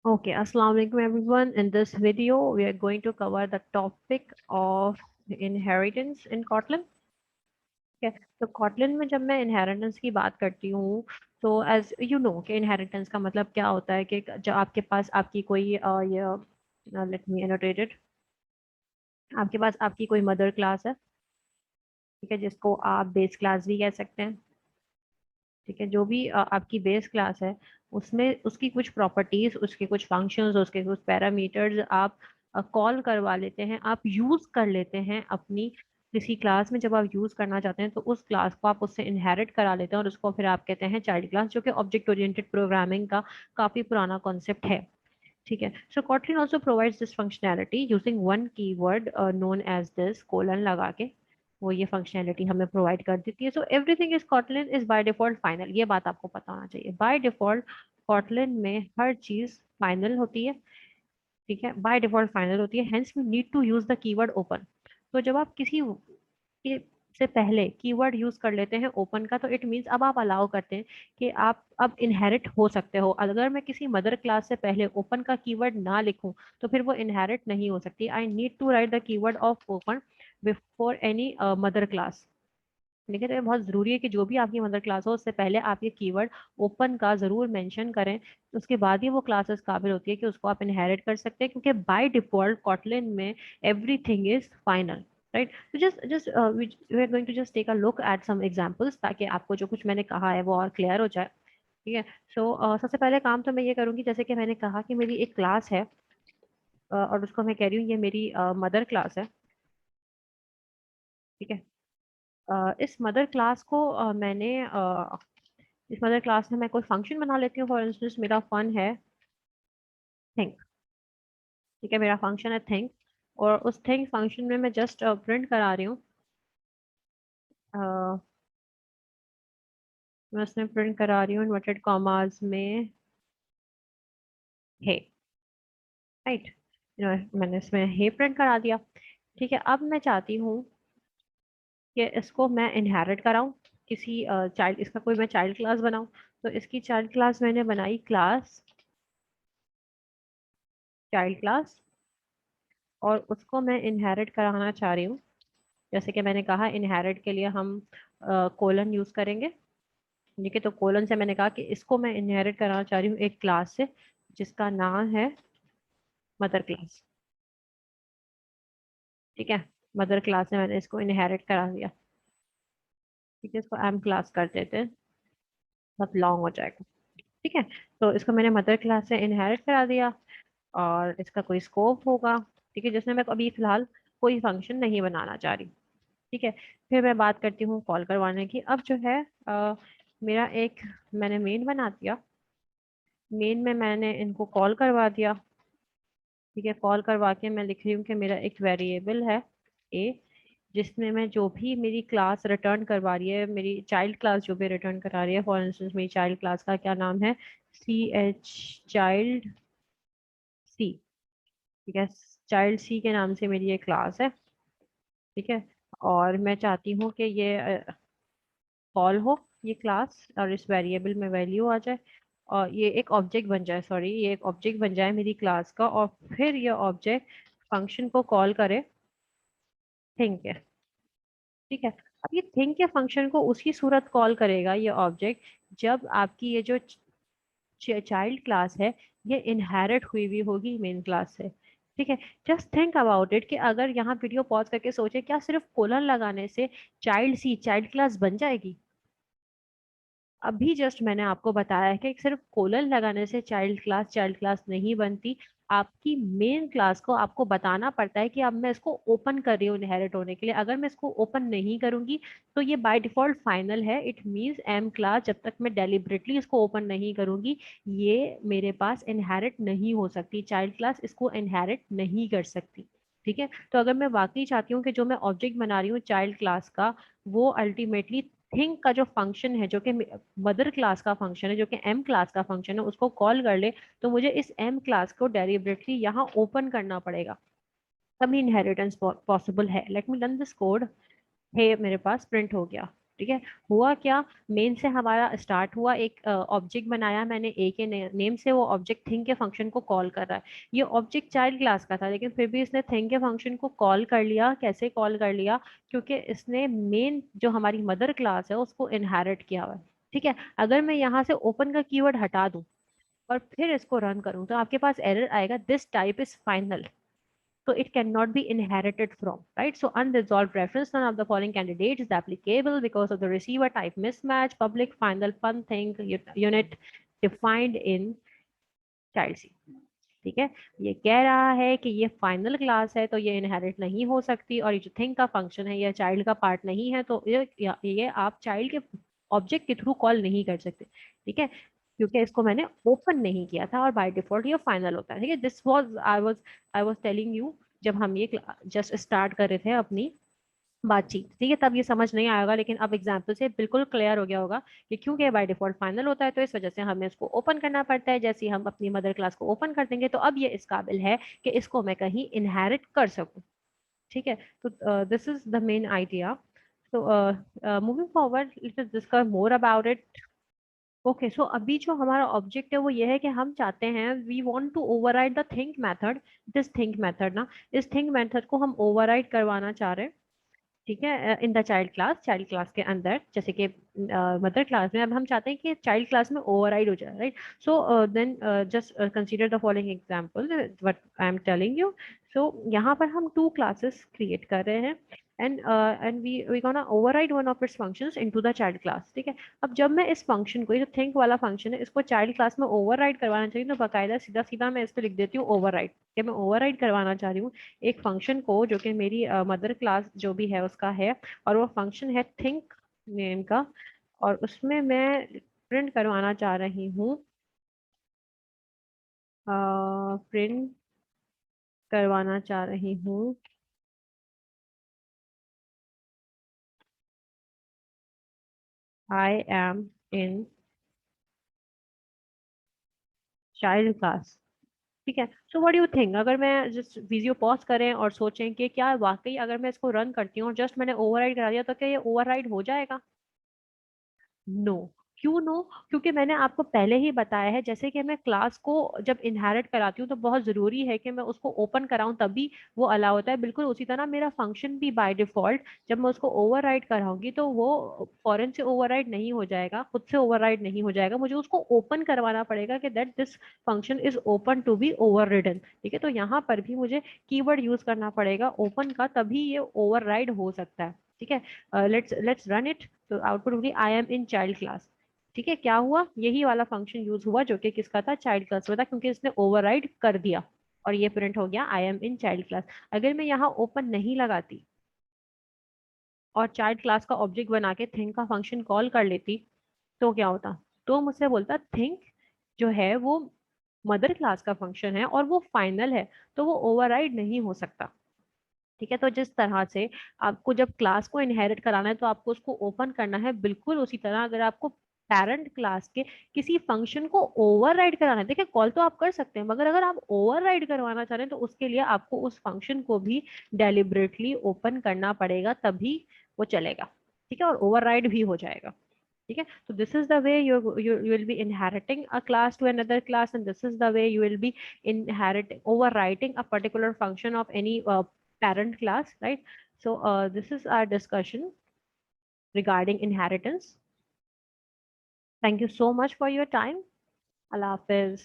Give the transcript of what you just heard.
Okay, Assalamu alaikum everyone. In this video, we are going to cover the topic of inheritance in Kotlin. Okay, तो Kotlin में जब मैं inheritance की बात करती हूँ, तो as you know कि inheritance का मतलब क्या होता है कि जब आपके पास आपकी कोई let me annotate it, आपके पास आपकी कोई मदर क्लास है, ठीक है, जिसको आप बेस क्लास भी कह सकते हैं। ठीक है, जो भी आपकी बेस क्लास है उसमें उसकी कुछ प्रॉपर्टीज, उसके कुछ फंक्शंस, उसके कुछ पैरामीटर्स आप कॉल करवा लेते हैं, आप यूज कर लेते हैं अपनी किसी क्लास में। जब आप यूज करना चाहते हैं तो उस क्लास को आप उससे इनहेरिट करा लेते हैं और उसको फिर आप कहते हैं चाइल्ड क्लास, जो कि ऑब्जेक्ट ओरिएंटेड प्रोग्रामिंग का काफी पुराना कॉन्सेप्ट है। ठीक है, सो Kotlin also provides this functionality using one keyword known as this colon लगा के वो ये फंक्शनैलिटी हमें प्रोवाइड कर देती है। So everything is Kotlin is by default final, ये बात आपको पता होना चाहिए। बाय डिफॉल्ट Kotlin में हर चीज फाइनल होती है। ठीक है, बाय डिफॉल्ट फाइनल होती है, hence we need to use the keyword open. तो जब आप किसी के से पहले कीवर्ड यूज कर लेते हैं ओपन का, तो इट मींस अब आप अलाउ करते हैं कि आप अब इनहेरिट हो सकते हो। अगर मैं किसी मदर क्लास से पहले ओपन का कीवर्ड ना लिखूं तो फिर वो इनहेरिट नहीं हो सकती। I need to write the keyword of open before any mother class. देखिए, तो ये बहुत जरूरी है कि जो भी आपकी मदर क्लास हो उससे पहले आप ये कीवर्ड ओपन का जरूर मेंशन करें। उसके बाद ही वो क्लासेस काबिल होती है कि उसको आप इनहेरिट कर सकते हैं, क्योंकि बाय डिफॉल्ट कॉटलिन में एवरीथिंग इज फाइनल। राइट, तो just just we are going to just take a look at some examples, ताकि आपको जो कुछ मैंने कहा है वो और क्लियर हो जाए। ठीक है, सो सबसे पहले काम तो मैं ये करूंगी, जैसे कि मैंने कहा कि मेरी एक क्लास है और उसको मैं कह रही हूँ ये मेरी मदर क्लास है। ठीक है, इस मदर क्लास को इस मदर क्लास में मैं कोई फंक्शन बना लेती हूँ। फॉर इंस्टेंस मेरा फन है थिंक। ठीक है, मेरा फंक्शन है थिंक, और उस थिंक फंक्शन में मैं जस्ट प्रिंट करा रही हूँ, अ, मैं उसमें प्रिंट करा रही हूँ इन्वर्टेड कॉमास में है। राइट, मैंने इसमें हे प्रिंट करा दिया। ठीक है, अब मैं चाहती हूँ कि इसको मैं इनहेरिट कराऊं किसी चाइल्ड, इसका कोई मैं चाइल्ड क्लास बनाऊं। तो इसकी चाइल्ड क्लास मैंने बनाई क्लास चाइल्ड क्लास, और उसको मैं इनहेरिट कराना चाह रही हूँ। जैसे कि मैंने कहा इनहेरिट के लिए हम कोलन यूज करेंगे। ठीक है, तो कोलन से मैंने कहा कि इसको मैं इनहेरिट कराना चाह रही हूँ एक क्लास से जिसका नाम है मदर क्लास। ठीक है, मदर क्लास से मैंने इसको इनहेरिट करा दिया। ठीक है, इसको एम क्लास कर देते हैं, बहुत लॉन्ग हो जाएगा। ठीक है, तो इसको मैंने मदर क्लास से इनहेरिट करा दिया और इसका कोई स्कोप होगा। ठीक है, जिसमें मैं अभी फिलहाल कोई फंक्शन नहीं बनाना चाह रही। ठीक है, फिर मैं बात करती हूँ कॉल करवाने की। अब जो है मेरा एक मैंने मेन बना दिया, मेन में मैंने इनको कॉल करवा दिया। ठीक है, कॉल करवा के मैं लिख रही हूँ कि मेरा एक वेरिएबल है ए, जिसमें मैं जो भी मेरी क्लास रिटर्न करवा रही है, मेरी चाइल्ड क्लास जो भी रिटर्न करा रही है, फॉर इंस्टेंस मेरी चाइल्ड क्लास का क्या नाम है, सी एच चाइल्ड सी। ठीक है, चाइल्ड सी के नाम से मेरी ये क्लास है। ठीक है, और मैं चाहती हूँ कि ये कॉल हो ये क्लास, और इस वेरिएबल में वैल्यू आ जाए, और ये एक ऑब्जेक्ट बन जाए, सॉरी ये एक ऑब्जेक्ट बन जाए मेरी क्लास का, और फिर ये ऑब्जेक्ट फंक्शन को कॉल करे थिंक है। ठीक है, अब ये थिंक के फंक्शन को उसी सूरत कॉल करेगा ये ऑब्जेक्ट जब आपकी ये जो चाइल्ड क्लास है ये इनहेरिट हुई हुई होगी मेन क्लास से। ठीक है, जस्ट थिंक अबाउट इट कि अगर यहाँ वीडियो पॉज करके सोचे, क्या सिर्फ कोलन लगाने से चाइल्ड सी चाइल्ड क्लास बन जाएगी? अभी जस्ट मैंने आपको बताया है कि सिर्फ कोलन लगाने से चाइल्ड क्लास नहीं बनती। आपकी मेन क्लास को आपको बताना पड़ता है कि अब मैं इसको ओपन कर रही हूँ इनहेरिट होने के लिए। अगर मैं इसको ओपन नहीं करूंगी तो ये बाय डिफॉल्ट फाइनल है। इट मींस एम क्लास जब तक मैं डेलिबरेटली इसको ओपन नहीं करूंगी ये मेरे पास इनहेरिट नहीं हो सकती, चाइल्ड क्लास इसको इनहेरिट नहीं कर सकती। ठीक है, तो अगर मैं वाकई चाहती हूँ कि जो मैं ऑब्जेक्ट बना रही हूँ चाइल्ड क्लास का वो अल्टीमेटली थिंक का जो फंक्शन है, जो कि मदर क्लास का फंक्शन है, जो कि एम क्लास का फंक्शन है, उसको कॉल कर ले, तो मुझे इस एम क्लास को डेलिबरेटली यहाँ ओपन करना पड़ेगा, तभी इनहेरिटेंस पॉसिबल है। Let me run this code. हे मेरे पास प्रिंट हो गया। ठीक है, हुआ क्या, मेन से हमारा स्टार्ट हुआ, एक ऑब्जेक्ट बनाया मैंने ए के नेम से, वो ऑब्जेक्ट थिंग के फंक्शन को कॉल कर रहा है। ये ऑब्जेक्ट चाइल्ड क्लास का था, लेकिन फिर भी इसने थिंग के फंक्शन को कॉल कर लिया। कैसे कॉल कर लिया, क्योंकि इसने मेन जो हमारी मदर क्लास है उसको इनहेरिट किया हुआ है। ठीक है, अगर मैं यहाँ से ओपन का कीवर्ड हटा दूं और फिर इसको रन करूं तो आपके पास एरर आएगा, this type is final, so it cannot be inherited from, right? So unresolved reference, none of the following candidates is applicable because of the receiver type mismatch, public final fun thing unit defined in child C। ठीक है, ये कह रहा है कि ये final class है तो ये इनहेरिट नहीं हो सकती, और ये जो थिंग का फंक्शन है ये चाइल्ड का पार्ट नहीं है, तो ये आप चाइल्ड के ऑब्जेक्ट के थ्रू कॉल नहीं कर सकते। ठीक है, क्योंकि इसको मैंने ओपन नहीं किया था और बाय डिफॉल्ट ये फाइनल होता है। ठीक है, this was I was telling you जब हम ये जस्ट स्टार्ट कर रहे थे अपनी बातचीत। ठीक है, तब ये समझ नहीं आएगा, लेकिन अब एग्जाम्पल से बिल्कुल क्लियर हो गया होगा कि क्योंकि बाय डिफॉल्ट फाइनल होता है तो इस वजह से हमें इसको ओपन करना पड़ता है। जैसे ही हम अपनी मदर क्लास को ओपन कर देंगे तो अब ये इस काबिल है कि इसको मैं कहीं इनहेरिट कर सकूं। ठीक है, तो this is the main idea. तो moving forward, let's discuss more about it. Okay, so अभी जो हमारा ऑब्जेक्ट है वो ये है कि हम चाहते हैं, we want to override the think method. This think method ना, इस थिंक मेथड को हम ओवरराइड करवाना चाह रहे हैं। ठीक है, इन द चाइल्ड क्लास के अंदर, जैसे कि मदर क्लास में अब हम चाहते हैं कि चाइल्ड क्लास में ओवरराइड हो जाए, right? So then just consider the following example what I am telling you. So यहाँ पर हम टू क्लासेस क्रिएट कर रहे हैं, and we gonna override one of its functions into the child class. ठीक है, अब जब मैं इस फंक्शन को, ये जो थिंक वाला फंक्शन है, इसको चाइल्ड क्लास में ओवरराइड करवाना चाहिए तो बाकायदा सीधा सीधा मैं इस पर लिख देती हूँ ओवरराइड, कि मैं ओवरराइड करवाना चाह रही हूँ एक फंक्शन को जो कि मेरी मदर क्लास जो भी है उसका है, और वो फंक्शन है थिंक नेम का, और उसमें मैं प्रिंट करवाना चाह रही हूँ, प्रिंट करवाना चाह रही हूँ I am in child class. ठीक है, so what do you think, अगर मैं जस्ट वीडियो पॉज करें और सोचें कि क्या वाकई अगर मैं इसको रन करती हूँ और जस्ट मैंने ओवरराइड करा दिया तो क्या ये ओवरराइड हो जाएगा? नो। क्यों नो? क्योंकि मैंने आपको पहले ही बताया है, जैसे कि मैं क्लास को जब इनहेरिट कराती हूँ तो बहुत जरूरी है कि मैं उसको ओपन कराऊं तभी वो अलाउ होता है। बिल्कुल उसी तरह मेरा फंक्शन भी बाय डिफॉल्ट जब मैं उसको ओवरराइड कराऊंगी तो वो फॉरेन से ओवरराइड नहीं हो जाएगा, खुद से ओवरराइड नहीं हो जाएगा, मुझे उसको ओपन करवाना पड़ेगा कि that this function is open to be overridden. ठीक है, तो यहाँ पर भी मुझे कीवर्ड यूज करना पड़ेगा ओपन का, तभी ये ओवरराइड हो सकता है। ठीक है, लेट्स रन इट। तो आउटपुट होगी I am in child class. ठीक है, क्या हुआ, यही वाला फंक्शन यूज हुआ जो कि किसका था, चाइल्ड क्लास में था, क्योंकि इसने ओवरराइड कर दिया और ये प्रिंट हो गया I am in child class. अगर मैं यहाँ ओपन नहीं लगाती और चाइल्ड क्लास का ऑब्जेक्ट बना के थिंक का फंक्शन कॉल कर लेती तो क्या होता, तो मुझसे बोलता थिंक जो है वो मदर क्लास का फंक्शन है और वो फाइनल है, तो वो ओवरराइड नहीं हो सकता। ठीक है, तो जिस तरह से आपको जब क्लास को इनहेरिट कराना है तो आपको उसको ओपन करना है, बिल्कुल उसी तरह अगर आपको पेरेंट क्लास के किसी फंक्शन को ओवरराइड कराना है, देखिए कॉल तो आप कर सकते हैं, मगर अगर आप ओवरराइड करवाना चाह रहे हैं तो उसके लिए आपको उस फंक्शन को भी डेलिबरेटली ओपन करना पड़ेगा, तभी वो चलेगा। ठीक है, और ओवरराइड भी हो जाएगा। ठीक है, तो this is the way you will be inheriting a class to another class, and this is the way you will be inheriting overwriting a particular function of any parent class, right? So this is our discussion regarding inheritance. Thank you so much for your time. Allah Hafiz.